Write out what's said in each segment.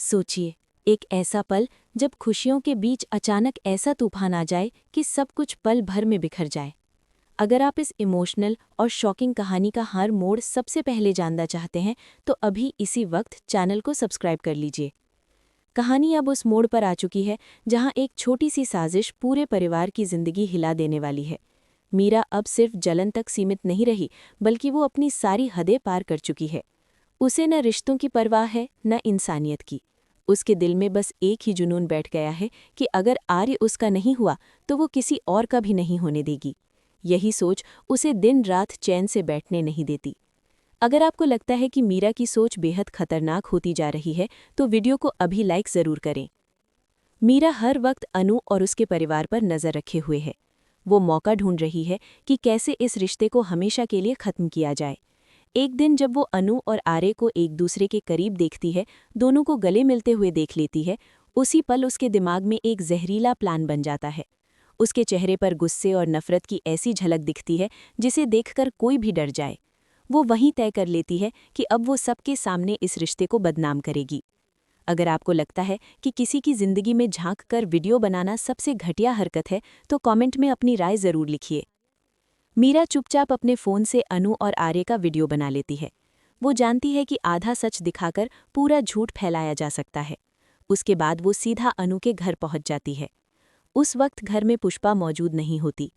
सोचिए, एक ऐसा पल जब खुशियों के बीच अचानक ऐसा तूफान आ जाए कि सब कुछ पल भर में बिखर जाए। अगर आप इस इमोशनल और शॉकिंग कहानी का हर मोड़ सबसे पहले जानना चाहते हैं तो अभी इसी वक्त चैनल को सब्सक्राइब कर लीजिए। कहानी अब उस मोड़ पर आ चुकी है जहां एक छोटी सी साजिश पूरे परिवार की जिंदगी हिला देने वाली है। मीरा अब सिर्फ जलन तक सीमित नहीं रही, बल्कि वो अपनी सारी हदें पार कर चुकी है। उसे न रिश्तों की परवाह है न इंसानियत की। उसके दिल में बस एक ही जुनून बैठ गया है कि अगर आर्य उसका नहीं हुआ तो वो किसी और का भी नहीं होने देगी। यही सोच उसे दिन रात चैन से बैठने नहीं देती। अगर आपको लगता है कि मीरा की सोच बेहद खतरनाक होती जा रही है तो वीडियो को अभी लाइक ज़रूर करें। मीरा हर वक्त अनु और उसके परिवार पर नज़र रखे हुए है। वो मौका ढूंढ रही है कि कैसे इस रिश्ते को हमेशा के लिए ख़त्म किया जाए। एक दिन जब वो अनु और आर्य को एक दूसरे के करीब देखती है, दोनों को गले मिलते हुए देख लेती है, उसी पल उसके दिमाग में एक जहरीला प्लान बन जाता है। उसके चेहरे पर गुस्से और नफरत की ऐसी झलक दिखती है जिसे देखकर कोई भी डर जाए। वो वहीं तय कर लेती है कि अब वो सबके सामने इस रिश्ते को बदनाम करेगी। अगर आपको लगता है कि किसी की जिंदगी में झांक कर वीडियो बनाना सबसे घटिया हरकत है तो कमेंट में अपनी राय ज़रूर लिखिए। मीरा चुपचाप अपने फ़ोन से अनु और आर्य का वीडियो बना लेती है। वो जानती है कि आधा सच दिखाकर पूरा झूठ फैलाया जा सकता है। उसके बाद वो सीधा अनु के घर पहुंच जाती है। उस वक्त घर में पुष्पा मौजूद नहीं होती।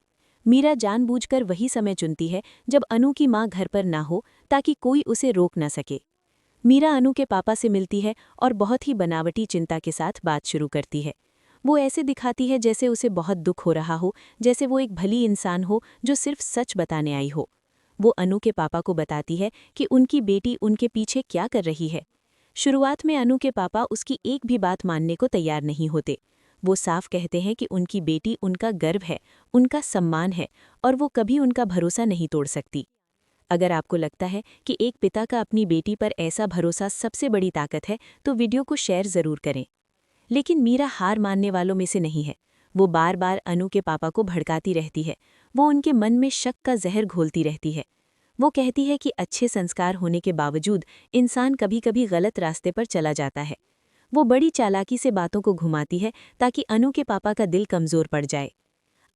मीरा जानबूझकर वही समय चुनती है जब अनु की माँ घर पर ना हो, ताकि कोई उसे रोक न सके। मीरा अनु के पापा से मिलती है और बहुत ही बनावटी चिंता के साथ बात शुरू करती है। वो ऐसे दिखाती है जैसे उसे बहुत दुख हो रहा हो, जैसे वो एक भली इंसान हो जो सिर्फ सच बताने आई हो। वो अनु के पापा को बताती है कि उनकी बेटी उनके पीछे क्या कर रही है। शुरुआत में अनु के पापा उसकी एक भी बात मानने को तैयार नहीं होते। वो साफ कहते हैं कि उनकी बेटी उनका गर्व है, उनका सम्मान है और वो कभी उनका भरोसा नहीं तोड़ सकती। अगर आपको लगता है कि एक पिता का अपनी बेटी पर ऐसा भरोसा सबसे बड़ी ताकत है तो वीडियो को शेयर ज़रूर करें। लेकिन मीरा हार मानने वालों में से नहीं है। वो बार बार अनु के पापा को भड़काती रहती है। वो उनके मन में शक का जहर घोलती रहती है। वो कहती है कि अच्छे संस्कार होने के बावजूद इंसान कभी कभी गलत रास्ते पर चला जाता है। वो बड़ी चालाकी से बातों को घुमाती है ताकि अनु के पापा का दिल कमज़ोर पड़ जाए।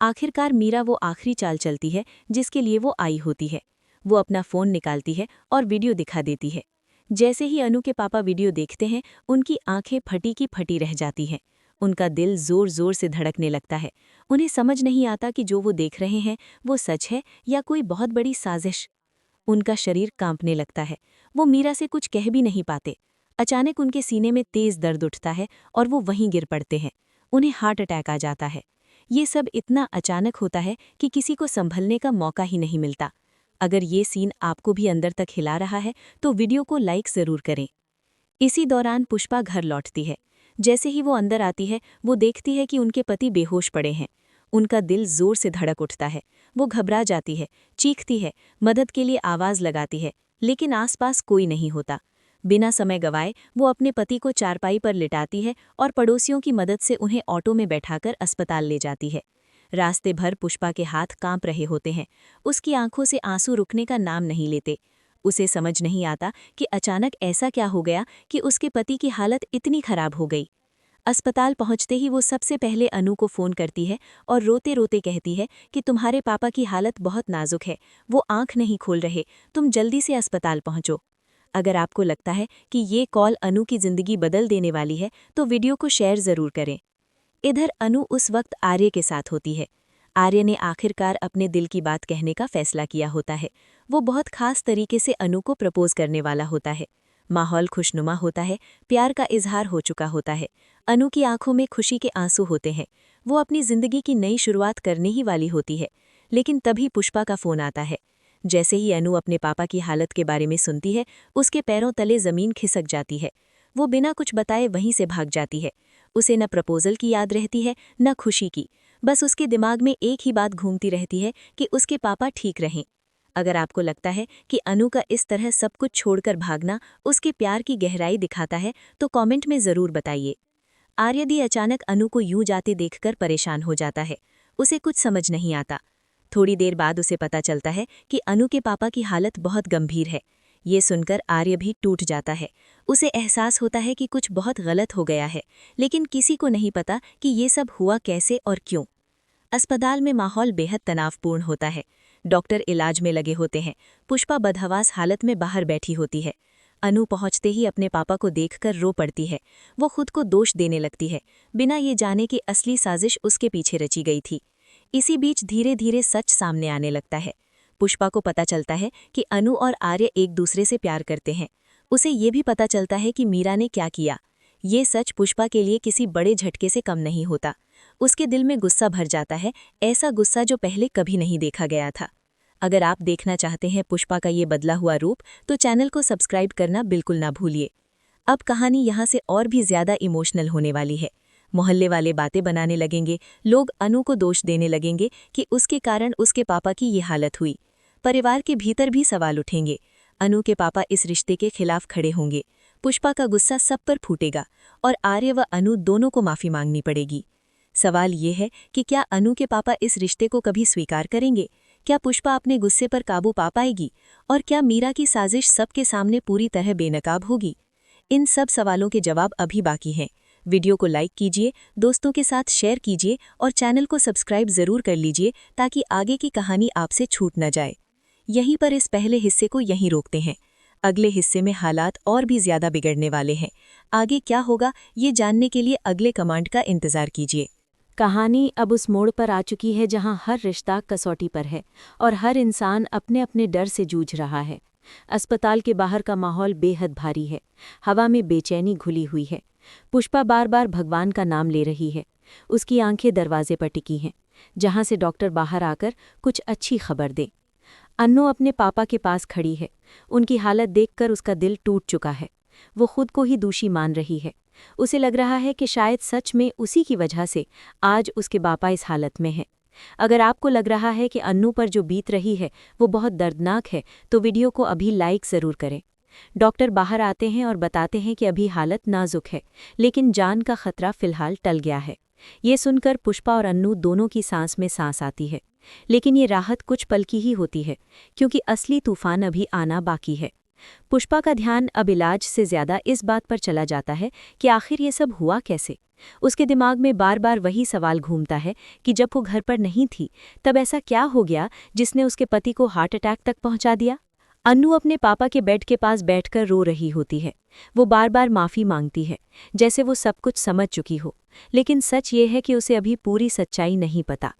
आखिरकार मीरा वो आखिरी चाल चलती है जिसके लिए वो आई होती है। वो अपना फ़ोन निकालती है और वीडियो दिखा देती है। जैसे ही अनु के पापा वीडियो देखते हैं, उनकी आंखें फटी की फटी रह जाती हैं। उनका दिल ज़ोर ज़ोर से धड़कने लगता है। उन्हें समझ नहीं आता कि जो वो देख रहे हैं वो सच है या कोई बहुत बड़ी साजिश। उनका शरीर कांपने लगता है। वो मीरा से कुछ कह भी नहीं पाते। अचानक उनके सीने में तेज़ दर्द उठता है और वो वहीं गिर पड़ते हैं। उन्हें हार्ट अटैक आ जाता है। ये सब इतना अचानक होता है कि किसी को संभलने का मौका ही नहीं मिलता। अगर ये सीन आपको भी अंदर तक हिला रहा है तो वीडियो को लाइक ज़रूर करें। इसी दौरान पुष्पा घर लौटती है। जैसे ही वो अंदर आती है, वो देखती है कि उनके पति बेहोश पड़े हैं। उनका दिल जोर से धड़क उठता है। वो घबरा जाती है, चीखती है, मदद के लिए आवाज़ लगाती है, लेकिन आसपास कोई नहीं होता। बिना समय गवाए वो अपने पति को चारपाई पर लिटाती है और पड़ोसियों की मदद से उन्हें ऑटो में बैठाकर अस्पताल ले जाती है। रास्ते भर पुष्पा के हाथ कांप रहे होते हैं। उसकी आंखों से आंसू रुकने का नाम नहीं लेते। उसे समझ नहीं आता कि अचानक ऐसा क्या हो गया कि उसके पति की हालत इतनी खराब हो गई। अस्पताल पहुंचते ही वो सबसे पहले अनु को फ़ोन करती है और रोते रोते कहती है कि तुम्हारे पापा की हालत बहुत नाजुक है, वो आंख नहीं खोल रहे, तुम जल्दी से अस्पताल पहुंचो। अगर आपको लगता है कि ये कॉल अनु की ज़िंदगी बदल देने वाली है तो वीडियो को शेयर ज़रूर करें। इधर अनु उस वक्त आर्य के साथ होती है। आर्य ने आखिरकार अपने दिल की बात कहने का फैसला किया होता है। वो बहुत खास तरीके से अनु को प्रपोज करने वाला होता है। माहौल खुशनुमा होता है, प्यार का इजहार हो चुका होता है। अनु की आंखों में खुशी के आंसू होते हैं। वो अपनी जिंदगी की नई शुरुआत करने ही वाली होती है। लेकिन तभी पुष्पा का फ़ोन आता है। जैसे ही अनु अपने पापा की हालत के बारे में सुनती है, उसके पैरों तले ज़मीन खिसक जाती है। वो बिना कुछ बताए वहीं से भाग जाती है। उसे न प्रपोजल की याद रहती है न खुशी की। बस उसके दिमाग में एक ही बात घूमती रहती है कि उसके पापा ठीक रहें। अगर आपको लगता है कि अनु का इस तरह सब कुछ छोड़कर भागना उसके प्यार की गहराई दिखाता है तो कमेंट में ज़रूर बताइए। आर्यदी अचानक अनु को यूं जाते देखकर परेशान हो जाता है। उसे कुछ समझ नहीं आता। थोड़ी देर बाद उसे पता चलता है कि अनु के पापा की हालत बहुत गंभीर है। ये सुनकर आर्य भी टूट जाता है। उसे एहसास होता है कि कुछ बहुत गलत हो गया है, लेकिन किसी को नहीं पता कि ये सब हुआ कैसे और क्यों। अस्पताल में माहौल बेहद तनावपूर्ण होता है। डॉक्टर इलाज में लगे होते हैं। पुष्पा बदहवास हालत में बाहर बैठी होती है। अनु पहुंचते ही अपने पापा को देखकर रो पड़ती है। वो खुद को दोष देने लगती है, बिना ये जाने कि असली साजिश उसके पीछे रची गई थी। इसी बीच धीरे धीरे सच सामने आने लगता है। पुष्पा को पता चलता है कि अनु और आर्य एक दूसरे से प्यार करते हैं। उसे ये भी पता चलता है कि मीरा ने क्या किया। ये सच पुष्पा के लिए किसी बड़े झटके से कम नहीं होता। उसके दिल में गुस्सा भर जाता है, ऐसा गुस्सा जो पहले कभी नहीं देखा गया था। अगर आप देखना चाहते हैं पुष्पा का ये बदला हुआ रूप, तो चैनल को सब्सक्राइब करना बिल्कुल ना भूलिए। अब कहानी यहाँ से और भी ज्यादा इमोशनल होने वाली है। मोहल्ले वाले बातें बनाने लगेंगे, लोग अनु को दोष देने लगेंगे कि उसके कारण उसके पापा की ये हालत हुई। परिवार के भीतर भी सवाल उठेंगे। अनु के पापा इस रिश्ते के खिलाफ खड़े होंगे। पुष्पा का गुस्सा सब पर फूटेगा और आर्य व अनु दोनों को माफी मांगनी पड़ेगी। सवाल ये है कि क्या अनु के पापा इस रिश्ते को कभी स्वीकार करेंगे? क्या पुष्पा अपने गुस्से पर काबू पा पाएगी? और क्या मीरा की साजिश सबके सामने पूरी तरह बेनकाब होगी? इन सब सवालों के जवाब अभी बाकी हैं। वीडियो को लाइक कीजिए, दोस्तों के साथ शेयर कीजिए और चैनल को सब्सक्राइब जरूर कर लीजिए ताकि आगे की कहानी आपसे छूट न जाए। यहीं पर इस पहले हिस्से को यहीं रोकते हैं। अगले हिस्से में हालात और भी ज्यादा बिगड़ने वाले हैं। आगे क्या होगा ये जानने के लिए अगले कमांड का इंतजार कीजिए। कहानी अब उस मोड़ पर आ चुकी है जहां हर रिश्ता कसौटी पर है और हर इंसान अपने अपने डर से जूझ रहा है। अस्पताल के बाहर का माहौल बेहद भारी है। हवा में बेचैनी घुली हुई है। पुष्पा बार बार भगवान का नाम ले रही है। उसकी आंखें दरवाजे पर टिकी हैं, जहां से डॉक्टर बाहर आकर कुछ अच्छी खबर दे। अन्नू अपने पापा के पास खड़ी है। उनकी हालत देखकर उसका दिल टूट चुका है। वो खुद को ही दोषी मान रही है। उसे लग रहा है कि शायद सच में उसी की वजह से आज उसके पापा इस हालत में हैं। अगर आपको लग रहा है कि अन्नू पर जो बीत रही है वो बहुत दर्दनाक है, तो वीडियो को अभी लाइक ज़रूर करें। डॉक्टर बाहर आते हैं और बताते हैं कि अभी हालत नाजुक है, लेकिन जान का खतरा फिलहाल टल गया है। ये सुनकर पुष्पा और अन्नू दोनों की सांस में सांस आती है। लेकिन ये राहत कुछ पल की ही होती है, क्योंकि असली तूफान अभी आना बाकी है। पुष्पा का ध्यान अब इलाज से ज्यादा इस बात पर चला जाता है कि आखिर ये सब हुआ कैसे। उसके दिमाग में बार बार वही सवाल घूमता है कि जब वो घर पर नहीं थी तब ऐसा क्या हो गया जिसने उसके पति को हार्ट अटैक तक पहुंचा दिया। अन्नू अपने पापा के बेड के पास बैठकर रो रही होती है। वो बार बार माफी मांगती है, जैसे वो सब कुछ समझ चुकी हो। लेकिन सच ये है कि उसे अभी पूरी सच्चाई नहीं पता।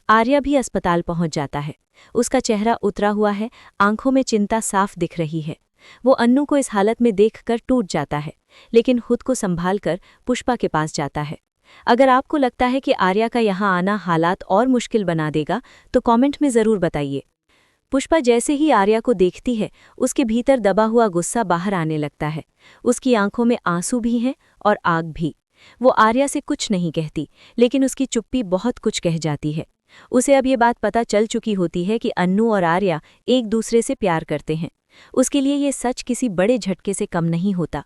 आर्या भी अस्पताल पहुंच जाता है। उसका चेहरा उतरा हुआ है, आंखों में चिंता साफ दिख रही है। वो अन्नू को इस हालत में देखकर टूट जाता है, लेकिन खुद को संभालकर पुष्पा के पास जाता है। अगर आपको लगता है कि आर्या का यहाँ आना हालात और मुश्किल बना देगा, तो कमेंट में ज़रूर बताइए। पुष्पा जैसे ही आर्या को देखती है, उसके भीतर दबा हुआ गुस्सा बाहर आने लगता है। उसकी आंखों में आंसू भी हैं और आग भी। वो आर्या से कुछ नहीं कहती, लेकिन उसकी चुप्पी बहुत कुछ कह जाती है। उसे अब ये बात पता चल चुकी होती है कि अन्नू और आर्या एक दूसरे से प्यार करते हैं। उसके लिए ये सच किसी बड़े झटके से कम नहीं होता।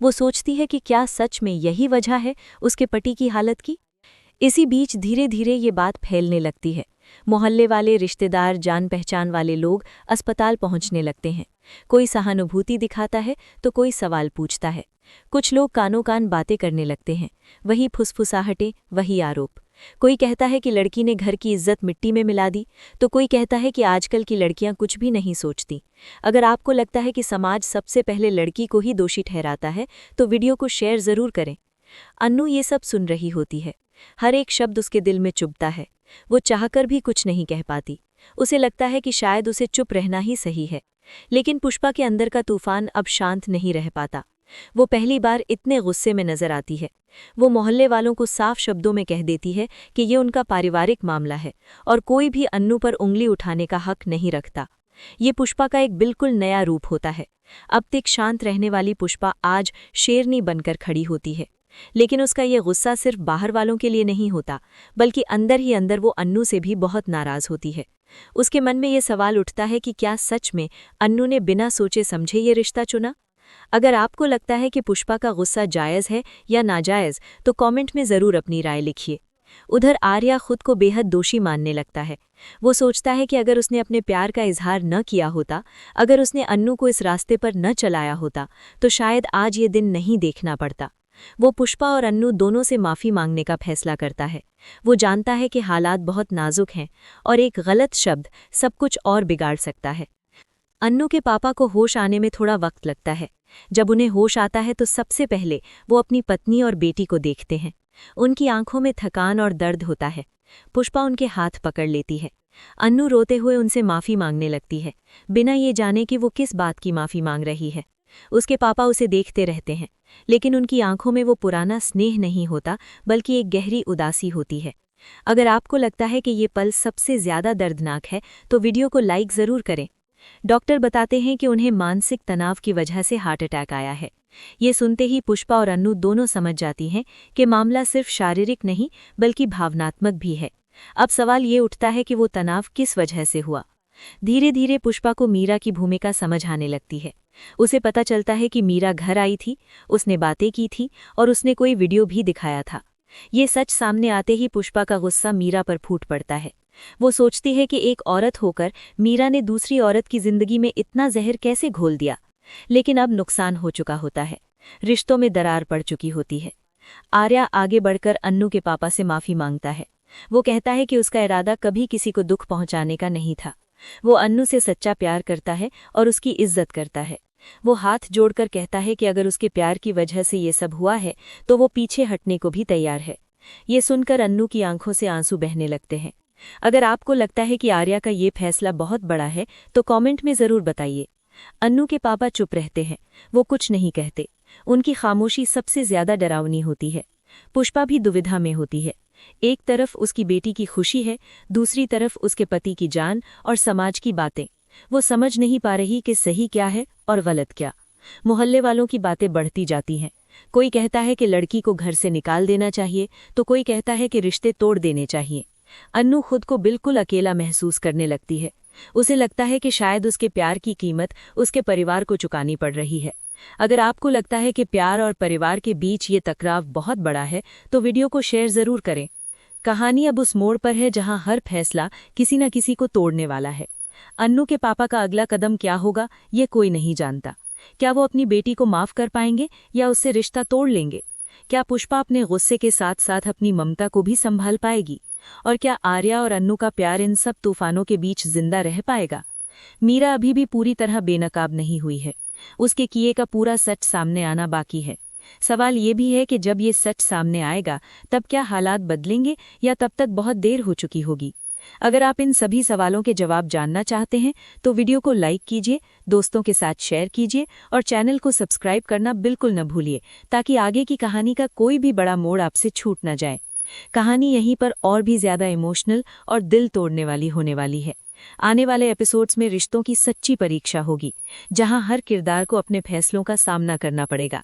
वो सोचती है कि क्या सच में यही वजह है उसके पति की हालत की। इसी बीच धीरे धीरे ये बात फैलने लगती है। मोहल्ले वाले, रिश्तेदार, जान पहचान वाले लोग अस्पताल पहुंचने लगते हैं। कोई सहानुभूति दिखाता है तो कोई सवाल पूछता है। कुछ लोग कानों कान बातें करने लगते हैं। वही फुसफुसाहटें, वही आरोप। कोई कहता है कि लड़की ने घर की इज्जत मिट्टी में मिला दी, तो कोई कहता है कि आजकल की लड़कियां कुछ भी नहीं सोचती। अगर आपको लगता है कि समाज सबसे पहले लड़की को ही दोषी ठहराता है, तो वीडियो को शेयर ज़रूर करें। अन्नू ये सब सुन रही होती है। हर एक शब्द उसके दिल में चुभता है। वो चाहकर भी कुछ नहीं कह पाती। उसे लगता है कि शायद उसे चुप रहना ही सही है। लेकिन पुष्पा के अंदर का तूफान अब शांत नहीं रह पाता। वो पहली बार इतने गुस्से में नजर आती है। वो मोहल्ले वालों को साफ शब्दों में कह देती है कि ये उनका पारिवारिक मामला है और कोई भी अन्नू पर उंगली उठाने का हक नहीं रखता। ये पुष्पा का एक बिल्कुल नया रूप होता है। अब तक शांत रहने वाली पुष्पा आज शेरनी बनकर खड़ी होती है। लेकिन उसका ये गुस्सा सिर्फ बाहर वालों के लिए नहीं होता, बल्कि अंदर ही अंदर वो अन्नू से भी बहुत नाराज होती है। उसके मन में ये सवाल उठता है कि क्या सच में अन्नू ने बिना सोचे समझे ये रिश्ता चुना। अगर आपको लगता है कि पुष्पा का गुस्सा जायज़ है या नाजायज़, तो कमेंट में ज़रूर अपनी राय लिखिए। उधर आर्या खुद को बेहद दोषी मानने लगता है। वो सोचता है कि अगर उसने अपने प्यार का इजहार न किया होता, अगर उसने अन्नू को इस रास्ते पर न चलाया होता, तो शायद आज ये दिन नहीं देखना पड़ता। वो पुष्पा और अन्नू दोनों से माफ़ी मांगने का फैसला करता है। वो जानता है कि हालात बहुत नाजुक हैं और एक गलत शब्द सब कुछ और बिगाड़ सकता है। अन्नू के पापा को होश आने में थोड़ा वक्त लगता है। जब उन्हें होश आता है तो सबसे पहले वो अपनी पत्नी और बेटी को देखते हैं। उनकी आंखों में थकान और दर्द होता है। पुष्पा उनके हाथ पकड़ लेती है। अन्नू रोते हुए उनसे माफ़ी मांगने लगती है, बिना ये जाने कि वो किस बात की माफ़ी मांग रही है। उसके पापा उसे देखते रहते हैं, लेकिन उनकी आंखों में वो पुराना स्नेह नहीं होता, बल्कि एक गहरी उदासी होती है। अगर आपको लगता है कि ये पल सबसे ज़्यादा दर्दनाक है, तो वीडियो को लाइक ज़रूर करें। डॉक्टर बताते हैं कि उन्हें मानसिक तनाव की वजह से हार्ट अटैक आया है। ये सुनते ही पुष्पा और अन्नू दोनों समझ जाती हैं कि मामला सिर्फ शारीरिक नहीं बल्कि भावनात्मक भी है। अब सवाल ये उठता है कि वो तनाव किस वजह से हुआ। धीरे धीरे पुष्पा को मीरा की भूमिका समझ आने लगती है। उसे पता चलता है कि मीरा घर आई थी, उसने बातें की थी और उसने कोई वीडियो भी दिखाया था। ये सच सामने आते ही पुष्पा का गुस्सा मीरा पर फूट पड़ता है। वो सोचती है कि एक औरत होकर मीरा ने दूसरी औरत की जिंदगी में इतना जहर कैसे घोल दिया। लेकिन अब नुकसान हो चुका होता है, रिश्तों में दरार पड़ चुकी होती है। आर्या आगे बढ़कर अन्नू के पापा से माफ़ी मांगता है। वो कहता है कि उसका इरादा कभी किसी को दुख पहुंचाने का नहीं था। वो अन्नू से सच्चा प्यार करता है और उसकी इज्जत करता है। वो हाथ जोड़कर कहता है कि अगर उसके प्यार की वजह से ये सब हुआ है तो वो पीछे हटने को भी तैयार है। ये सुनकर अन्नू की आंखों से आंसू बहने लगते हैं। अगर आपको लगता है कि आर्या का ये फैसला बहुत बड़ा है तो कमेंट में ज़रूर बताइए। अन्नू के पापा चुप रहते हैं, वो कुछ नहीं कहते। उनकी खामोशी सबसे ज्यादा डरावनी होती है। पुष्पा भी दुविधा में होती है। एक तरफ उसकी बेटी की खुशी है, दूसरी तरफ उसके पति की जान और समाज की बातें। वो समझ नहीं पा रही कि सही क्या है और गलत क्या। मोहल्ले वालों की बातें बढ़ती जाती हैं। कोई कहता है कि लड़की को घर से निकाल देना चाहिए, तो कोई कहता है कि रिश्ते तोड़ देने चाहिए। अन्नू खुद को बिल्कुल अकेला महसूस करने लगती है। उसे लगता है कि शायद उसके प्यार की कीमत उसके परिवार को चुकानी पड़ रही है। अगर आपको लगता है कि प्यार और परिवार के बीच ये टकराव बहुत बड़ा है, तो वीडियो को शेयर ज़रूर करें। कहानी अब उस मोड़ पर है जहां हर फैसला किसी न किसी को तोड़ने वाला है। अन्नू के पापा का अगला कदम क्या होगा, ये कोई नहीं जानता। क्या वो अपनी बेटी को माफ़ कर पाएंगे या उससे रिश्ता तोड़ लेंगे? क्या पुष्पा अपने गुस्से के साथ साथ अपनी ममता को भी संभाल पाएगी? और क्या आर्या और अन्नू का प्यार इन सब तूफानों के बीच जिंदा रह पाएगा? मीरा अभी भी पूरी तरह बेनकाब नहीं हुई है। उसके किए का पूरा सच सामने आना बाकी है। सवाल ये भी है कि जब ये सच सामने आएगा तब क्या हालात बदलेंगे या तब तक बहुत देर हो चुकी होगी? अगर आप इन सभी सवालों के जवाब जानना चाहते हैं तो वीडियो को लाइक कीजिए, दोस्तों के साथ शेयर कीजिए और चैनल को सब्सक्राइब करना बिल्कुल न भूलिए, ताकि आगे की कहानी का कोई भी बड़ा मोड़ आपसे छूट न जाए। कहानी यहीं पर और भी ज्यादा इमोशनल और दिल तोड़ने वाली होने वाली है। आने वाले एपिसोड्स में रिश्तों की सच्ची परीक्षा होगी, जहां हर किरदार को अपने फैसलों का सामना करना पड़ेगा।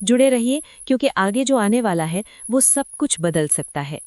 जुड़े रहिए, क्योंकि आगे जो आने वाला है वो सब कुछ बदल सकता है।